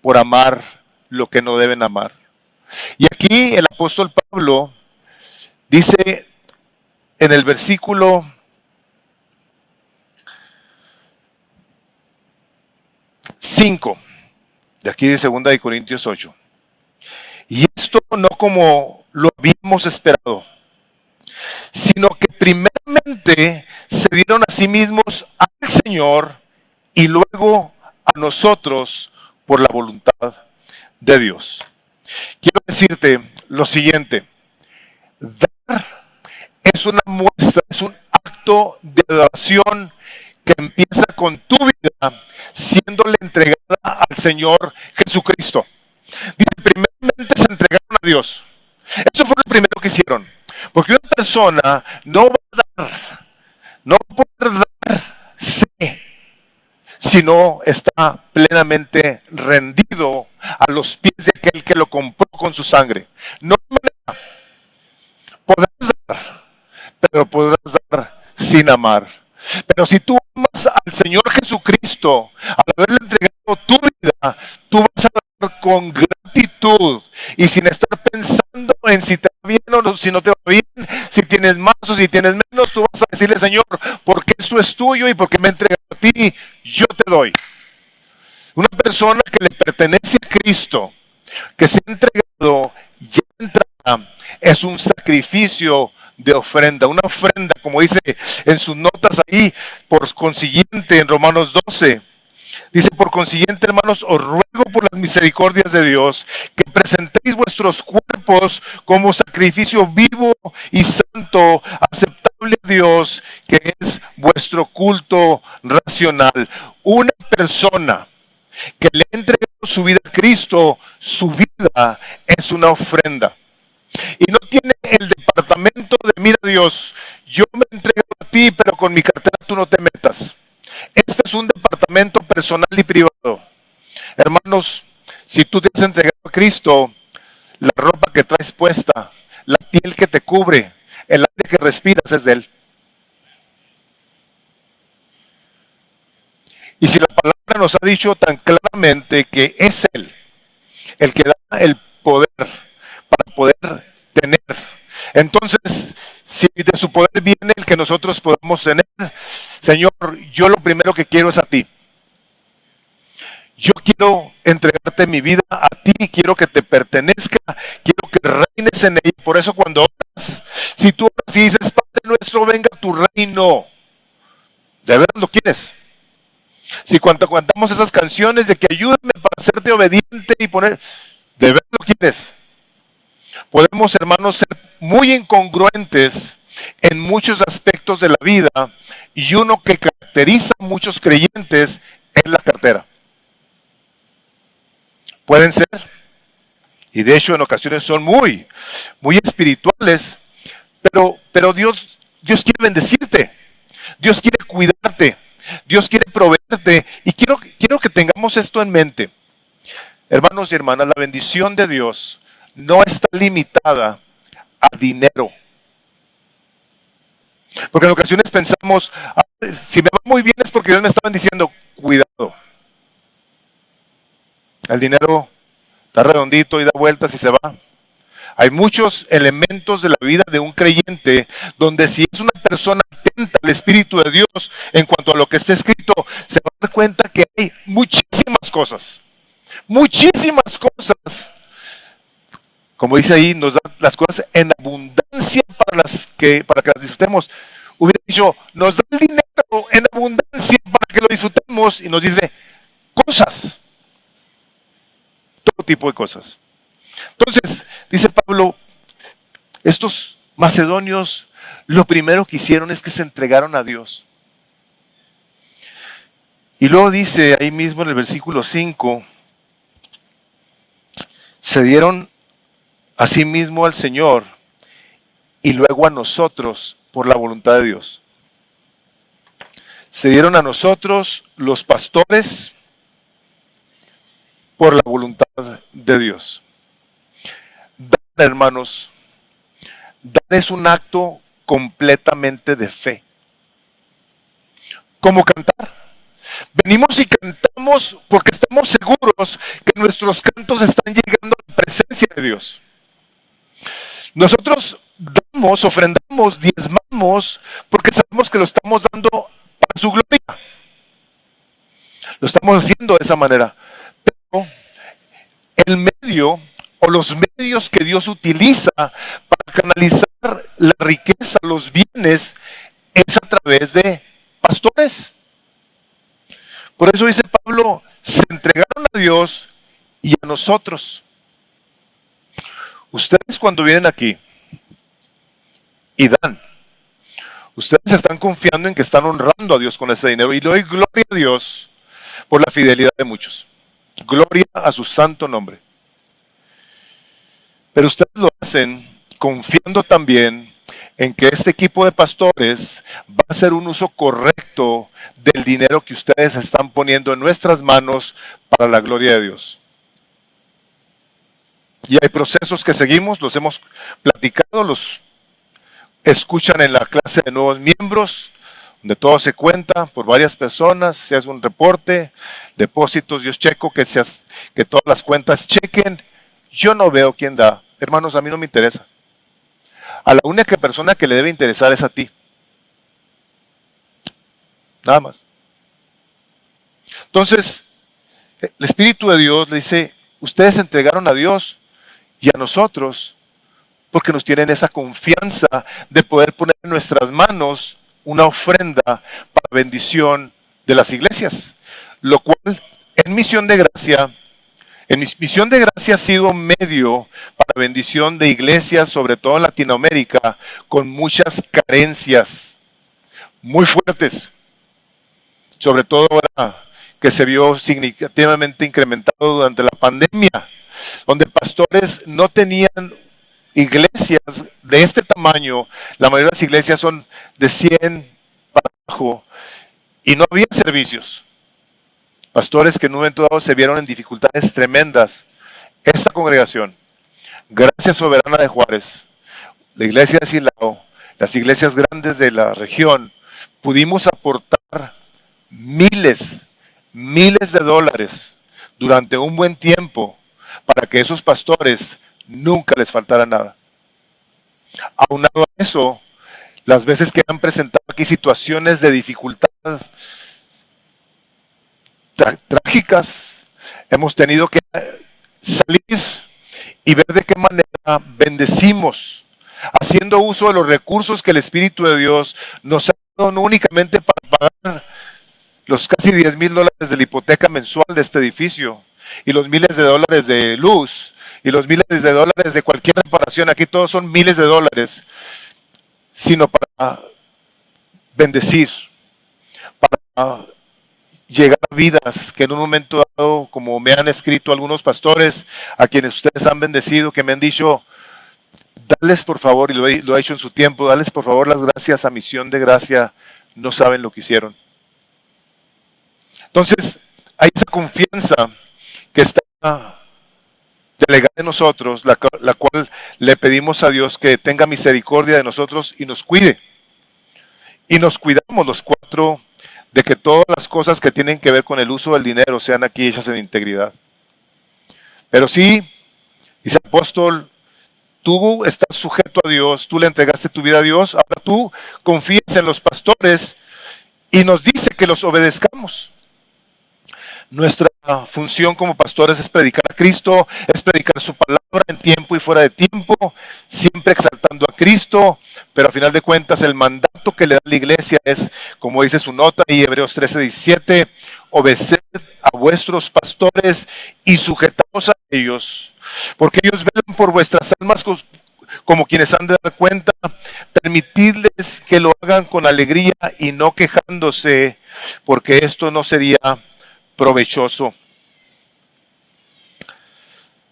por amar lo que no deben amar. Y aquí el apóstol Pablo dice en el versículo 5, de aquí de 2 de Corintios 8. Y esto no como lo habíamos esperado, sino que primeramente se dieron a sí mismos al Señor y luego a nosotros por la voluntad de Dios. Quiero decirte lo siguiente: dar es una muestra, es un acto de adoración que empieza con tu vida siéndole entregada al Señor Jesucristo. Dice, primeramente se entregaron a Dios. Eso fue lo primero que hicieron. Porque una persona no va a dar, no va a poder darse, si no está plenamente rendido a los pies de aquel que lo compró con su sangre. No hay manera. Podrás dar, pero podrás dar sin amar. Pero si tú amas al Señor Jesucristo, al haberle entregado tu vida, tú vas a dar con gratitud y sin estar pensando en si te va bien o no, si no te va bien, si tienes más o si tienes menos. Tú vas a decirle, Señor, porque esto es tuyo y porque me he entregado a ti, yo te doy. Una persona que le pertenece a Cristo, que se ha entregado, ya entrada, es un sacrificio de ofrenda, una ofrenda, como dice en sus notas ahí, por consiguiente en Romanos 12, dice, por consiguiente, hermanos, os ruego por las misericordias de Dios, que presentéis vuestros cuerpos como sacrificio vivo y santo, aceptable a Dios, que es vuestro culto racional. Una persona que le ha entregado su vida a Cristo, su vida es una ofrenda. Y no tiene el departamento de, mira Dios, yo me entrego a ti, pero con mi cartera tú no te metas. Este es un departamento personal y privado. Hermanos, si tú te has entregado a Cristo, la ropa que traes puesta, la piel que te cubre, el aire que respiras es de Él. Y si la palabra nos ha dicho tan claramente que es Él el que da el poder para poder tener, entonces, si de su poder viene el que nosotros podamos tener, Señor, yo lo primero que quiero es a ti. Yo quiero entregarte mi vida a ti, quiero que te pertenezca, quiero que reines en ella. Por eso cuando oras, si tú oras y dices, Padre nuestro, venga tu reino, ¿de verdad lo quieres? Si cuando cantamos esas canciones de que ayúdame para serte obediente y poner, ¿de verdad lo quieres? Podemos, hermanos, ser muy incongruentes en muchos aspectos de la vida, y uno que caracteriza a muchos creyentes es la cartera. Pueden ser, y de hecho en ocasiones son muy espirituales, pero Dios quiere bendecirte, Dios quiere cuidarte, Dios quiere proveerte, y quiero que tengamos esto en mente. Hermanos y hermanas, la bendición de Dios no está limitada a dinero. Porque en ocasiones pensamos, si me va muy bien es porque Dios me está bendiciendo. Cuidado. El dinero está redondito y da vueltas y se va. Hay muchos elementos de la vida de un creyente donde si es una persona atenta al Espíritu de Dios en cuanto a lo que está escrito, se va a dar cuenta que hay muchísimas cosas. Muchísimas cosas. Como dice ahí, nos da las cosas en abundancia para que las disfrutemos. Hubiera dicho, nos da el dinero en abundancia para que lo disfrutemos, y nos dice cosas. Todo tipo de cosas. Entonces, dice Pablo, estos macedonios lo primero que hicieron es que se entregaron a Dios. Y luego dice ahí mismo en el versículo 5, se dieron a sí mismo al Señor y luego a nosotros por la voluntad de Dios. Se dieron a nosotros los pastores por la voluntad de Dios. Dar, hermanos, dar es un acto completamente de fe. Como cantar. Venimos y cantamos porque estamos seguros que nuestros cantos están llegando a la presencia de Dios. Nosotros damos, ofrendamos, diezmamos porque sabemos que lo estamos dando para su gloria. Lo estamos haciendo de esa manera. Pero el medio o los medios que Dios utiliza para canalizar la riqueza, los bienes, es a través de pastores. Por eso dice Pablo, se entregaron a Dios y a nosotros. Ustedes cuando vienen aquí y dan, ustedes están confiando en que están honrando a Dios con ese dinero. Y le doy gloria a Dios por la fidelidad de muchos. Gloria a su santo nombre. Pero ustedes lo hacen confiando también en que este equipo de pastores va a hacer un uso correcto del dinero que ustedes están poniendo en nuestras manos para la gloria de Dios. Y hay procesos que seguimos, los hemos platicado, los escuchan en la clase de nuevos miembros, donde todo se cuenta por varias personas, se hace un reporte, depósitos, yo checo que todas las cuentas chequen. Yo no veo quién da. Hermanos, a mí no me interesa. A la única persona que le debe interesar es a ti. Nada más. Entonces, el Espíritu de Dios le dice, ustedes se entregaron a Dios y a nosotros porque nos tienen esa confianza de poder poner en nuestras manos una ofrenda para bendición de las iglesias. Lo cual, en Misión de Gracia, Misión de Gracia ha sido medio para bendición de iglesias, sobre todo en Latinoamérica, con muchas carencias muy fuertes. Sobre todo ahora que se vio significativamente incrementado durante la pandemia, donde pastores no tenían iglesias de este tamaño. La mayoría de las iglesias son de 100 para abajo y no había servicios. Pastores que en un momento dado se vieron en dificultades tremendas. Esta congregación, Gracia Soberana de Juárez, la iglesia de Silao, las iglesias grandes de la región, pudimos aportar miles de dólares durante un buen tiempo para que esos pastores nunca les faltara nada. Aunado a eso, las veces que han presentado aquí situaciones de dificultad trágicas, hemos tenido que salir y ver de qué manera bendecimos, haciendo uso de los recursos que el Espíritu de Dios nos ha dado, no únicamente para pagar los casi $10,000 de la hipoteca mensual de este edificio, y los miles de dólares de luz, y los miles de dólares de cualquier reparación, aquí todos son miles de dólares, sino para bendecir, para llegar a vidas que en un momento dado, como me han escrito algunos pastores a quienes ustedes han bendecido, que me han dicho, dales por favor, y lo he hecho en su tiempo, dales por favor las gracias a Misión de Gracia, no saben lo que hicieron. Entonces, hay esa confianza que está delegada en nosotros, la cual le pedimos a Dios que tenga misericordia de nosotros y nos cuide. Y nos cuidamos los cuatro de que todas las cosas que tienen que ver con el uso del dinero sean aquí hechas en integridad. Pero sí, dice el apóstol, tú estás sujeto a Dios, tú le entregaste tu vida a Dios, ahora tú confías en los pastores y nos dice que los obedezcamos. Nuestra función como pastores es predicar a Cristo, es predicar su palabra en tiempo y fuera de tiempo, siempre exaltando a Cristo, pero a final de cuentas el mandato que le da la iglesia es, como dice su nota y Hebreos 13:17, obedeced a vuestros pastores y sujetaos a ellos, porque ellos velan por vuestras almas como quienes han de dar cuenta, permitidles que lo hagan con alegría y no quejándose, porque esto no sería provechoso.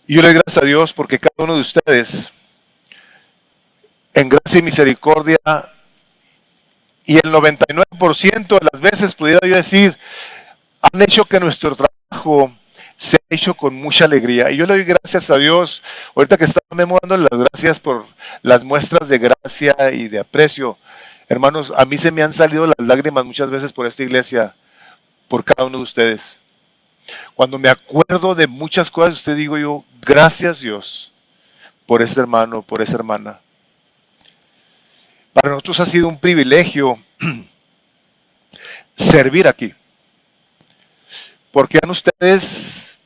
Y yo le doy gracias a Dios porque cada uno de ustedes, en gracia y misericordia, y el 99% de las veces, pudiera yo decir, han hecho que nuestro trabajo se ha hecho con mucha alegría. Y yo le doy gracias a Dios, ahorita que estaba memorando las gracias por las muestras de gracia y de aprecio. Hermanos, a mí se me han salido las lágrimas muchas veces por esta iglesia, por cada uno de ustedes. Cuando me acuerdo de muchas cosas, usted digo yo, gracias Dios por ese hermano, por esa hermana. Para nosotros ha sido un privilegio servir aquí. Porque han ustedes,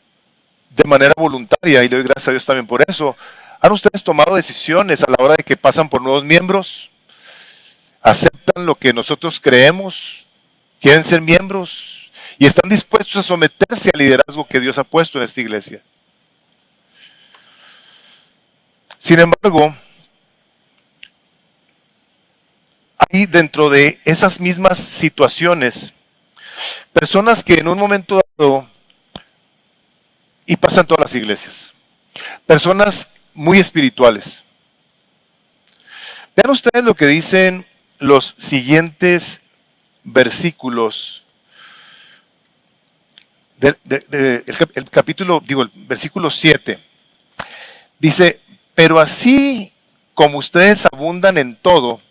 de manera voluntaria, y le doy gracias a Dios también por eso, han ustedes tomado decisiones a la hora de que pasan por nuevos miembros, aceptan lo que nosotros creemos, quieren ser miembros y están dispuestos a someterse al liderazgo que Dios ha puesto en esta iglesia. Sin embargo, hay dentro de esas mismas situaciones personas que en un momento dado, y pasan todas las iglesias, personas muy espirituales. Vean ustedes lo que dicen los siguientes versículos el capítulo, el versículo 7. Dice, pero así como ustedes abundan en todo,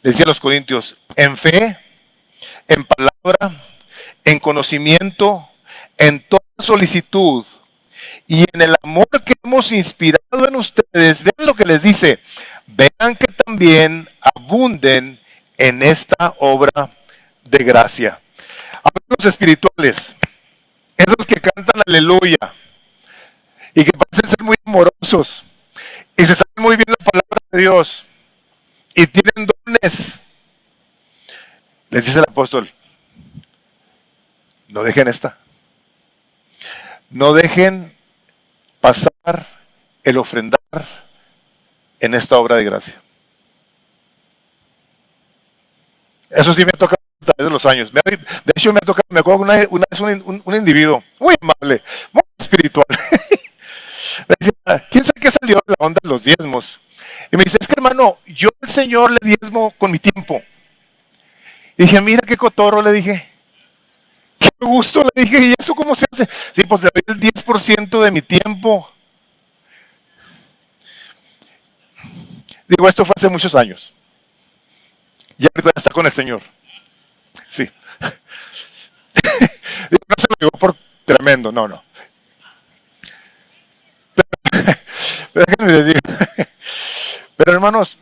les decía a los corintios, en fe, en palabra, en conocimiento, en toda solicitud y en el amor que hemos inspirado en ustedes, vean lo que les dice, vean que también abunden en esta obra de gracia. Ahora los espirituales, esos que cantan aleluya y que parecen ser muy amorosos y se saben muy bien la palabra de Dios y tienen dones, les dice el apóstol, no dejen esta. No dejen pasar el ofrendar en esta obra de gracia. Eso sí me ha tocado a través de los años. De hecho, me ha tocado, me acuerdo una vez un individuo muy amable, muy espiritual. Me decía, ¿quién sabe qué salió de la onda de los diezmos? Y me dice, es que hermano, yo al Señor le diezmo con mi tiempo. Y dije, mira qué cotorro, le dije. Qué gusto, le dije, ¿y eso cómo se hace? Sí, pues le doy el 10% de mi tiempo. Digo, esto fue hace muchos años. Y ahorita está con el Señor. Sí. No se lo digo por tremendo, no. Pero déjenme les digo. Pero hermanos,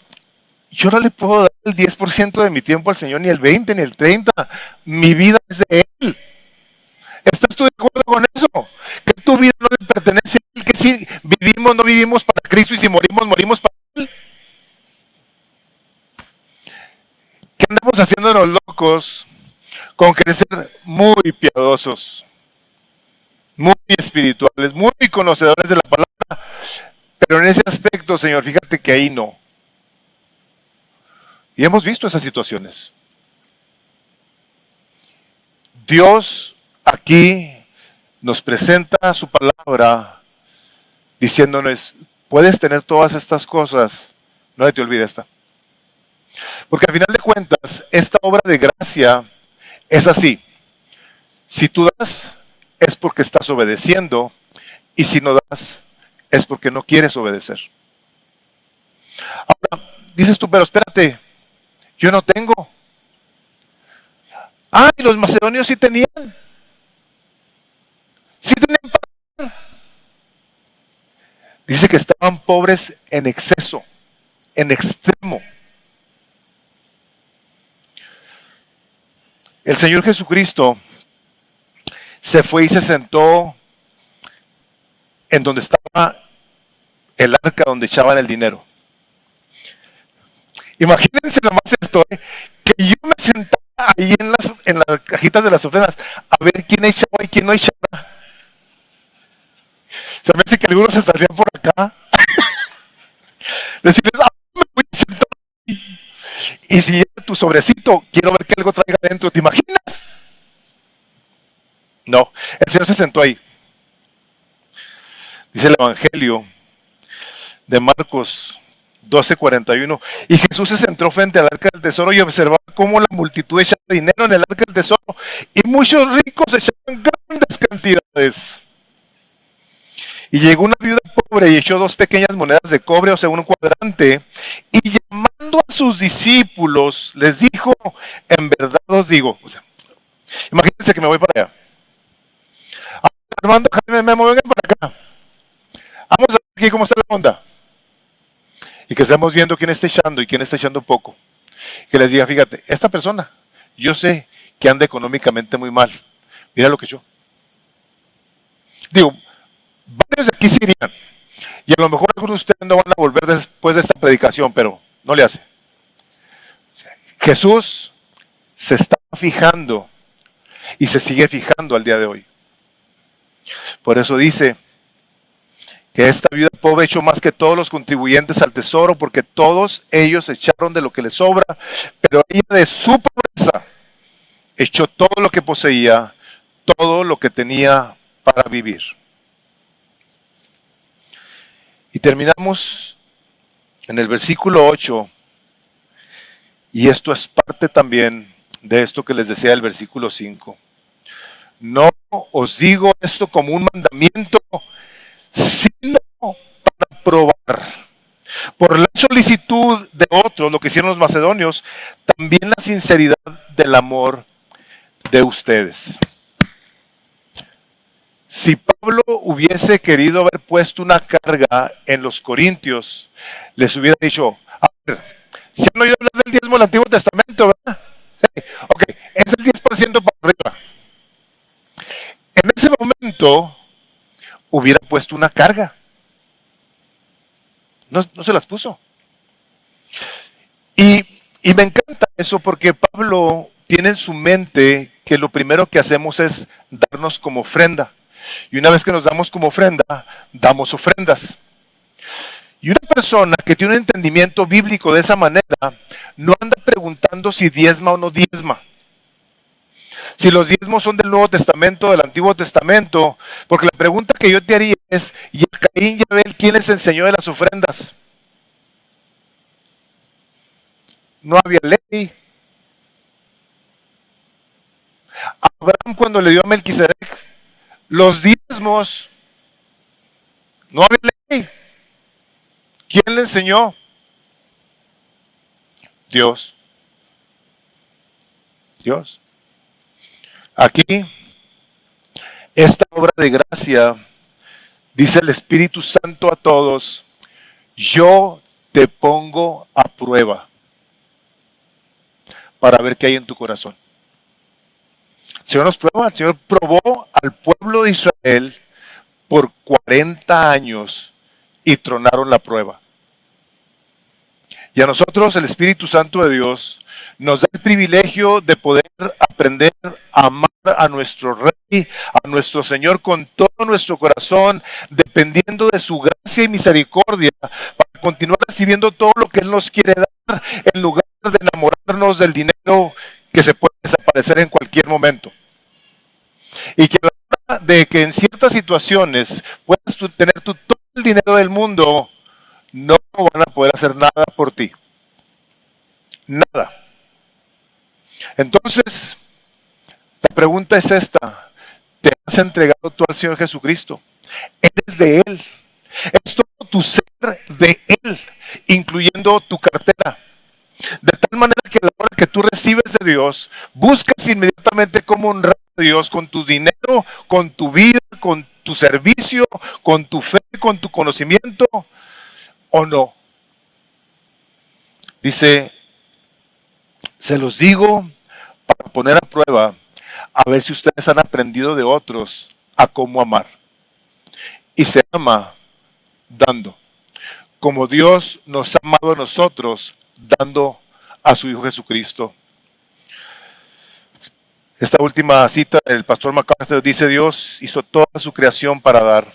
yo no le puedo dar el 10% de mi tiempo al Señor, ni el 20, ni el 30. Mi vida es de Él. ¿Estás tú de acuerdo con eso? Que tu vida no le pertenece a Él, que si vivimos, no vivimos para Cristo y si morimos, morimos para Él. ¿Qué andamos haciéndonos locos con querer ser muy piadosos, muy espirituales, muy conocedores de la palabra? Pero en ese aspecto, Señor, fíjate que ahí no. Y hemos visto esas situaciones. Dios aquí nos presenta su palabra diciéndonos, puedes tener todas estas cosas, no se te olvide esta. Porque al final de cuentas, esta obra de gracia es así. Si tú das, es porque estás obedeciendo, y si no das, es porque no quieres obedecer. Ahora, dices tú, pero espérate, yo no tengo. Ah, y los macedonios sí tenían. Sí tenían para dar. Dice que estaban pobres en exceso, en extremo. El Señor Jesucristo se fue y se sentó en donde estaba el arca donde echaban el dinero. Imagínense nomás esto, que yo me sentaba ahí en las cajitas de las ofrendas a ver quién echaba y quién no echaba. Se me hace que algunos estarían por acá. Decirles, me voy a sentar ahí. Y si llega tu sobrecito, quiero ver que algo traiga adentro, ¿te imaginas? No, el Señor se sentó ahí. Dice el Evangelio de Marcos 12:41. Y Jesús se sentó frente al arca del tesoro y observaba cómo la multitud echaba dinero en el arca del tesoro y muchos ricos echaban grandes cantidades. Y llegó una viuda pobre y echó 2 pequeñas monedas de cobre, o sea, un cuadrante, y llamando a sus discípulos, les dijo: en verdad os digo, o sea, imagínense que me voy para allá. Armando, Jaime, Memo, vengan para acá. Vamos a ver aquí cómo está la onda. Y que estemos viendo quién está echando y quién está echando poco. Que les diga, fíjate, esta persona, yo sé que anda económicamente muy mal. Mira lo que echó. Digo, varios de aquí sí irían. Y a lo mejor algunos de ustedes no van a volver después de esta predicación, pero no le hace. Jesús se está fijando y se sigue fijando al día de hoy. Por eso dice que esta viuda pobre echó más que todos los contribuyentes al tesoro, porque todos ellos echaron de lo que les sobra, pero ella de su pobreza echó todo lo que poseía, todo lo que tenía para vivir. Y terminamos en el versículo 8, y esto es parte también de esto que les decía el versículo 5. No os digo esto como un mandamiento, sino para probar, por la solicitud de otros, lo que hicieron los macedonios, también la sinceridad del amor de ustedes. Si Pablo hubiese querido haber puesto una carga en los corintios, les hubiera dicho: a ver, si han oído hablar del diezmo del Antiguo Testamento, ¿verdad? Ok, es el 10% para arriba. En ese momento hubiera puesto una carga. No se las puso. Y me encanta eso, porque Pablo tiene en su mente que lo primero que hacemos es darnos como ofrenda. Y una vez que nos damos como ofrenda, damos ofrendas. Y una persona que tiene un entendimiento bíblico de esa manera, no anda preguntando si diezma o no diezma. Si los diezmos son del Nuevo Testamento, del Antiguo Testamento, porque la pregunta que yo te haría es: ¿y a Caín y a Abel quién les enseñó de las ofrendas? No había ley. Abraham, cuando le dio a Melquisedec los diezmos, no había ley. ¿Quién le enseñó? Dios. Dios. Aquí, esta obra de gracia, dice el Espíritu Santo a todos: yo te pongo a prueba para ver qué hay en tu corazón. El Señor nos prueba. El Señor probó al pueblo de Israel por 40 años y tronaron la prueba. Y a nosotros el Espíritu Santo de Dios nos da el privilegio de poder aprender a amar a nuestro Rey, a nuestro Señor con todo nuestro corazón, dependiendo de su gracia y misericordia, para continuar recibiendo todo lo que Él nos quiere dar, en lugar de enamorarnos del dinero que se puede desaparecer en cualquier momento. Y que a la hora de que en ciertas situaciones puedas tener todo el dinero del mundo, no van a poder hacer nada por ti. Nada. Entonces, la pregunta es esta: ¿te has entregado tú al Señor Jesucristo? Eres de Él. Es todo tu ser de Él, incluyendo tu cartera. De tal manera que a la hora que tú recibes de Dios, buscas inmediatamente cómo honrar a Dios con tu dinero, con tu vida, con tu servicio, con tu fe, con tu conocimiento, ¿o no? Dice: se los digo para poner a prueba, a ver si ustedes han aprendido de otros a cómo amar. Y se ama dando, como Dios nos ha amado a nosotros, dando a su Hijo Jesucristo. Esta última cita del pastor MacArthur dice: Dios hizo toda su creación para dar.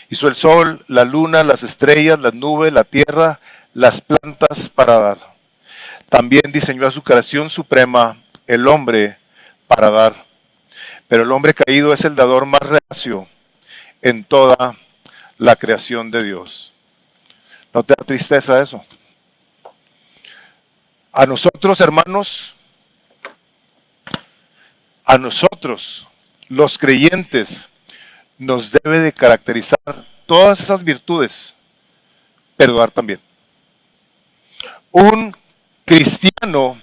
Hizo el sol, la luna, las estrellas, las nubes, la tierra, las plantas para dar. También diseñó a su creación suprema, el hombre, para dar. Pero el hombre caído es el dador más reacio en toda la creación de Dios. ¿No te da tristeza eso? A nosotros, hermanos, a nosotros, los creyentes, nos debe de caracterizar todas esas virtudes, perdonar también. Un cristiano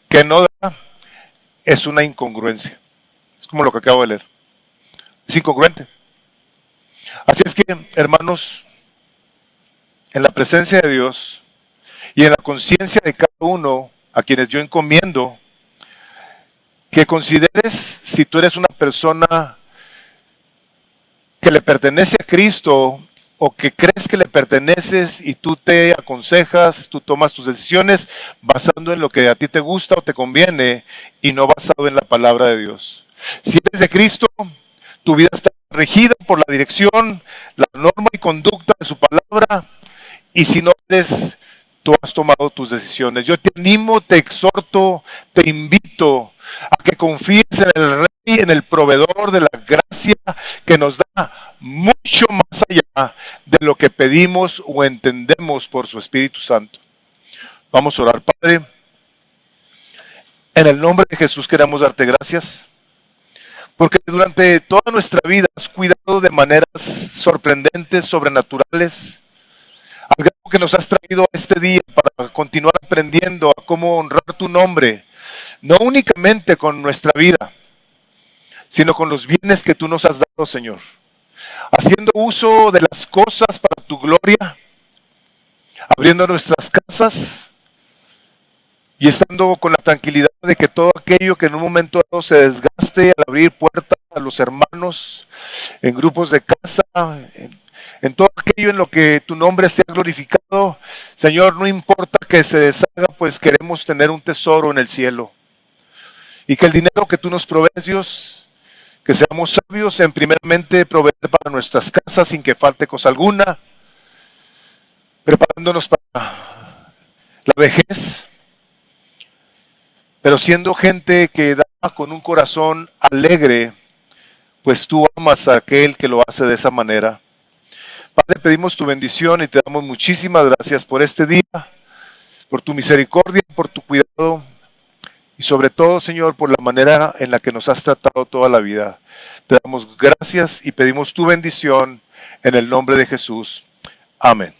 que no da es una incongruencia. Es como lo que acabo de leer. Es incongruente. Así es que, hermanos, en la presencia de Dios y en la conciencia de cada uno a quienes yo encomiendo, que consideres si tú eres una persona que le pertenece a Cristo o que crees que le perteneces y tú te aconsejas, tú tomas tus decisiones basando en lo que a ti te gusta o te conviene y no basado en la palabra de Dios. Si eres de Cristo, tu vida está regida por la dirección, la norma y conducta de su palabra, y si no eres, tú has tomado tus decisiones. Yo te animo, te exhorto, te invito a que confíes en el Rey, en el proveedor de la gracia que nos da mucho más allá de lo que pedimos o entendemos por su Espíritu Santo. Vamos a orar, Padre. En el nombre de Jesús queremos darte gracias, porque durante toda nuestra vida has cuidado de maneras sorprendentes, sobrenaturales, algo que nos has traído a este día para continuar aprendiendo a cómo honrar tu nombre, no únicamente con nuestra vida, sino con los bienes que tú nos has dado, Señor. Haciendo uso de las cosas para tu gloria, abriendo nuestras casas y estando con la tranquilidad de que todo aquello que en un momento dado se desgaste al abrir puertas a los hermanos, en grupos de casa, en todo aquello en lo que tu nombre sea glorificado, Señor, no importa que se deshaga, pues queremos tener un tesoro en el cielo. Y que el dinero que tú nos provees, Dios, que seamos sabios en primeramente proveer para nuestras casas sin que falte cosa alguna, preparándonos para la vejez, pero siendo gente que da con un corazón alegre, pues tú amas a aquel que lo hace de esa manera. Padre, pedimos tu bendición y te damos muchísimas gracias por este día, por tu misericordia, por tu cuidado y sobre todo, Señor, por la manera en la que nos has tratado toda la vida. Te damos gracias y pedimos tu bendición en el nombre de Jesús. Amén.